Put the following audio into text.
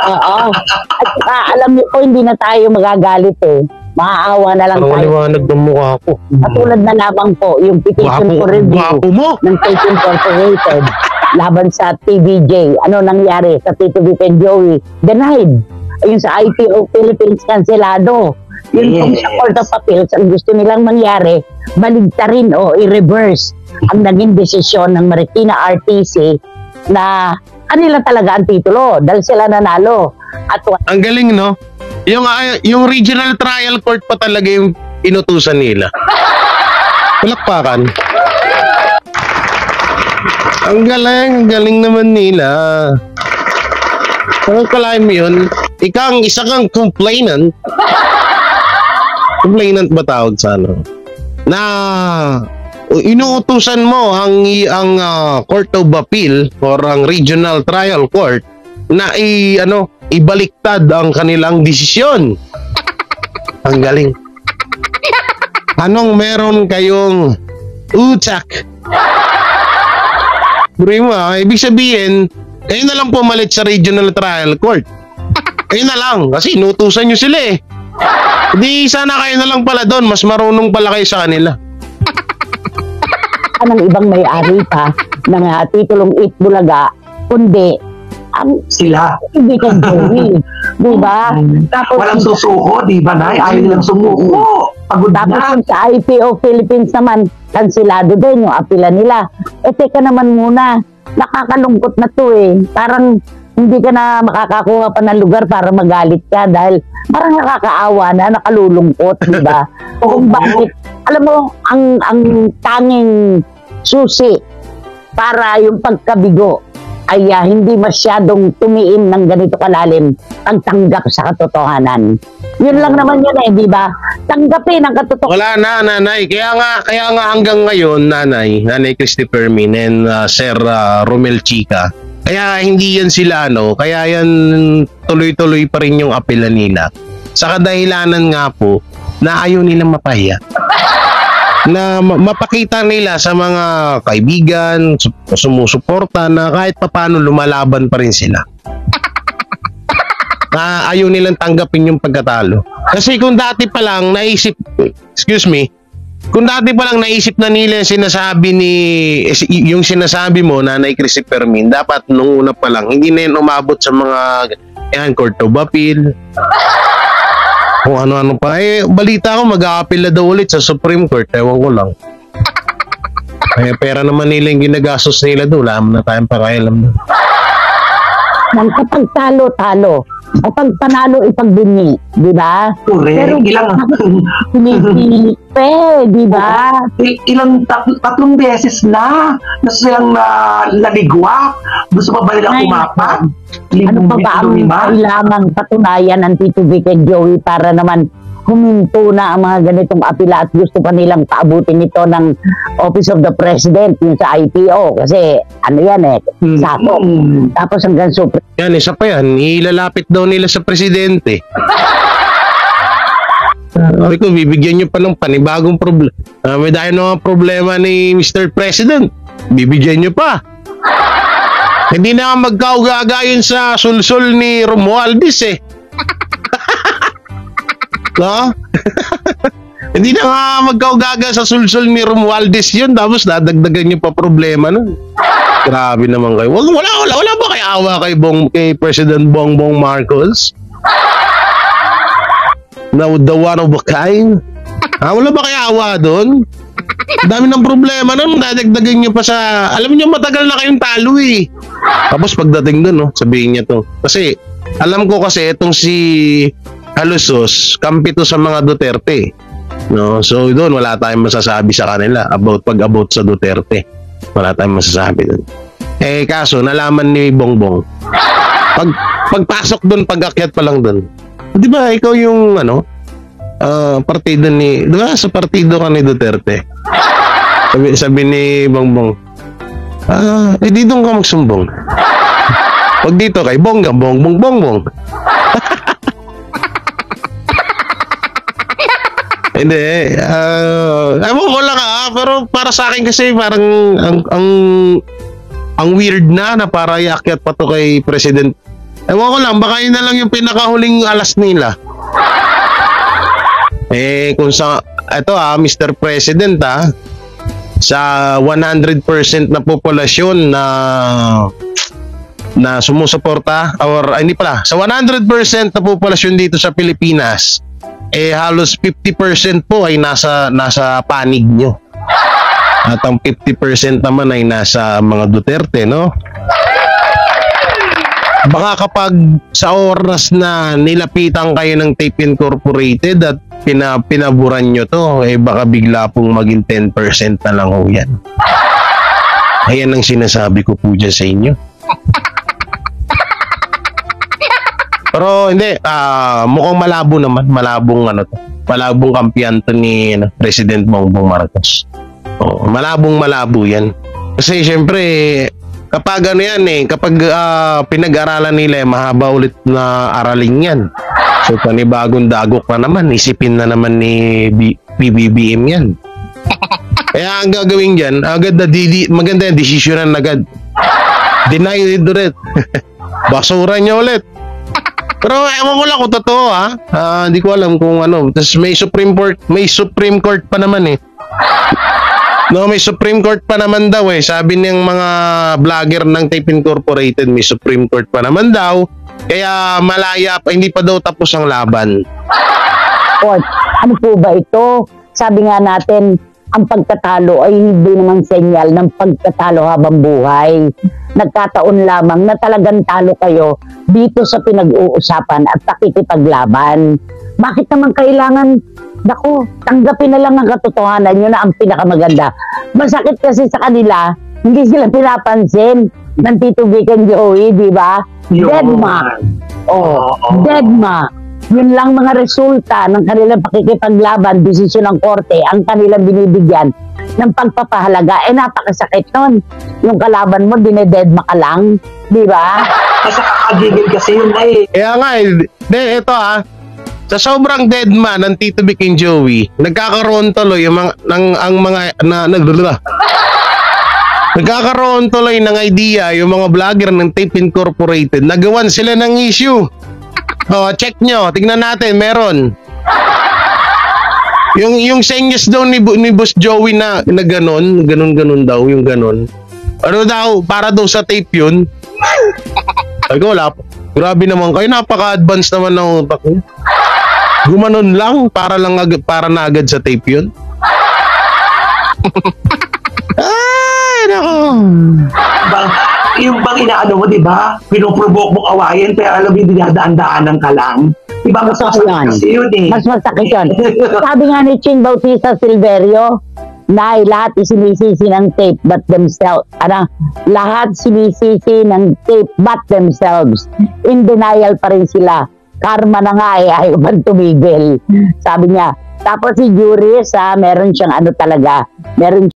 Oo. At saka, alam niyo po, hindi na tayo magagalit eh. Maaawa na lang Parang tayo. maliwanag ng mukha ko. Katulad na lamang po, yung petition for review Gwapo mo. ng State Incorporated laban sa TVJ. Ano nangyari sa Tito Vic and Joey? Denied. Yung sa IPO Philippines, kanselado. Yun pong sa Court of Appeals, ang gusto nilang mangyari, baligtarin o i-reverse ang naging desisyon ng Marikina RTC na kanila talaga ang titulo dahil sila nanalo. At Ang galing, no? Yung regional trial court pa talaga yung inutusan nila. Palakpakan. Ang galing naman nila. Kung kalahin mo yun, isa kang complainant. Complainant ba tawag sa ano? Na inuutusan mo ang Court of Appeal or ang Regional Trial Court na ibaliktad ang kanilang desisyon. Ang galing. Anong meron kayong utak? Buri mo, ibig sabihin, kayo na lang pumalit sa Regional Trial Court. Kayo na lang, kasi inutusan nyo sila eh. Hindi sana kayo na lang pala doon, mas marunong pala kayo sa kanila. ng ibang may-ari pa ng titulong Itbulaga, kundi ang sila. hindi kang Joey. Diba? Tapos, Walang susuko, di ba, Nay? Ayaw nilang sumuko. Pagod tapos na. yung sa IPO Philippines naman, kansilado din yung apila nila. Teka naman muna, nakakalungkot na to eh. Parang hindi ka na makakakuha pa ng lugar para magalit ka dahil parang nakakaawa na, nakalulungkot, di ba? Kung bakit, alam mo, ang tanging susi para yung pagkabigo ay hindi masyadong tumiin ng ganito kalalim ang tanggap sa katotohanan. Yun lang naman yun eh, di ba? Tanggapin ang katotohanan. Wala na, nanay. Kaya nga hanggang ngayon, nanay Christy Fermin and Sir Romel Chica, kaya hindi yan sila, kaya yan tuloy-tuloy pa rin yung apela nila. Sa kadahilanan nga po, na ayaw nilang mapahiya. Na mapakita nila sa mga kaibigan, sumusuporta na kahit papano lumalaban pa rin sila. Na ayaw nilang tanggapin yung pagkatalo. Kasi kung dati pa lang naisip na nila yung sinasabi mo, Nanay Christy Fermin, dapat nung una pa lang, hindi na yun umabot sa mga Court of Appeal. Kung ano-ano pa. Balita ko mag-a-appeal na daw ulit sa Supreme Court. Ewan ko lang. Pera naman nila yung ginagastos nila doon. Wala na tayong pakialam doon. Nang kapag talo-talo, kapag panalo ipagbingi, di ba? Correct. Pero Ilang pinipilipe, di ba? Tatlong beses na silang naligwak. Gusto pa ba nilang umapag? Ano pa ba ang kailangang patunayan ng Tito Vic and Joey para naman huminto na ang mga ganitong apila at gusto pa nilang paabutin ito ng Office of the President yung sa IPO kasi ano yan sako. Tapos hanggang Supreme. Yan, isa pa yan. Ilalapit daw nila sa Presidente. Sabi ko, bibigyan nyo pa ng panibagong problema. May dahil ng problema ni Mr. President. Bibigyan nyo pa. Hindi na magkaugaga yun sa sulsul ni Romualdez eh. No? Hindi na nga magkaugaga sa sulsul ni Romualdez yun, tapos dadagdagan nyo pa problema nun. Grabe naman kayo. Wala ba kayo awa kay President Bongbong Marcos? The one of a kind? Wala ba kayo awa doon? Dami ng problema nun, dadagdagan nyo pa sa... Alam nyo, matagal na kayong talo eh. Tapos pagdating doon, sabihin niya to. Kasi, alam ko kasi itong si Alusos, kampi to sa mga Duterte. No? So doon, wala tayong masasabi sa kanila about sa Duterte. Wala tayong masasabi doon. Kaso, nalaman ni Bongbong. Pagpasok doon, pag-akyat pa lang doon. Di ba, ikaw yung partido ni... Di ba, sa partido ka ni Duterte? Sabi ni Bongbong, di doon ka magsumbong. Pag dito kay Bongbong. Hindi, ewan ko lang pero para sa akin kasi parang ang weird na para iakyat pa to kay President Ewan ko lang, baka yun na lang yung pinakahuling alas nila. Kung sa, eto Mr. President sa 100% na populasyon na sumusuporta, or hindi pala, sa 100% na populasyon dito sa Pilipinas, halos 50% po ay nasa panig nyo. At ang 50% naman ay nasa mga Duterte, no? Baka kapag sa oras na nilapitan kayo ng Tape Incorporated at pinaburan nyo to, baka bigla pong maging 10% na lang ho yan. Ayan ang sinasabi ko po dyan sa inyo. Pero hindi, mukhang malabo naman, malabong kampiyan to ni President Bongbong Marcos. Malabo yan. Kasi syempre, kapag kapag pinag-aralan nila, mahaba ulit na aralin yan. So panibagong dagok na naman, isipin na naman ni PBBM yan. Kaya ang gagawin dyan, agad na maganda yung desisyonan agad. Deny it ulit. Basura niya ulit. Pero ewan ko lang kung totoo hindi ko alam kung ano. Tapos may Supreme Court pa naman No, may Supreme Court pa naman daw Sabi niyang mga vlogger ng Tape Incorporated, may Supreme Court pa naman daw. Kaya malaya pa, hindi pa daw tapos ang laban. Ano po ba ito? Sabi nga natin, ang pagkatalo ay hindi naman senyal ng pagkatalo habang buhay. Nagkataon lamang na talagang talo kayo dito sa pinag-uusapan at pakikipaglaban. Bakit naman kailangan, tanggapin na lang ang katotohanan, yun na ang pinakamaganda. Masakit kasi sa kanila, hindi sila pinapansin ng Tito Vic and Joey, di ba? Deadma. Deadma. Yun lang mga resulta ng kanilang pakikipaglaban, desisyon ng korte, ang kanilang binibigyan ng pagpapahalaga. Napakasakit nun. Yung kalaban mo, dinededma ka lang. Di ba? Kasi kakagigil kasi yun Kaya nga ito sa sobrang deadma ng Tito Vic and Joey, nagkakaroon tuloy yung nagkakaroon tuloy ng idea yung mga vlogger ng Tape Incorporated. Nagawan sila ng issue. Check nyo, tignan natin, meron. Yung senyas daw ni Boss Joey na ganon daw, yung ganon. Ano daw, para daw sa tape yun. Sabi ko, wala. Grabe naman kayo, napaka-advance naman ng utak niyo. Gumanon lang, para na agad sa tape yun. Ay, nako. Yung bang inaano mo, di ba? Pinoprovoke mo awayan, pero alam mo yung dinadaan-daanan ka lang. Di ba? Mas masakit kasi yun Mas masakit yun. Sabi nga ni Ching Bautista Silverio, lahat isinisisi ng tape but themselves. Lahat sinisisi ng tape but themselves. In denial pa rin sila. Karma na nga ayaw man tumigil. Sabi niya. Tapos si Juris, meron siyang talaga, meron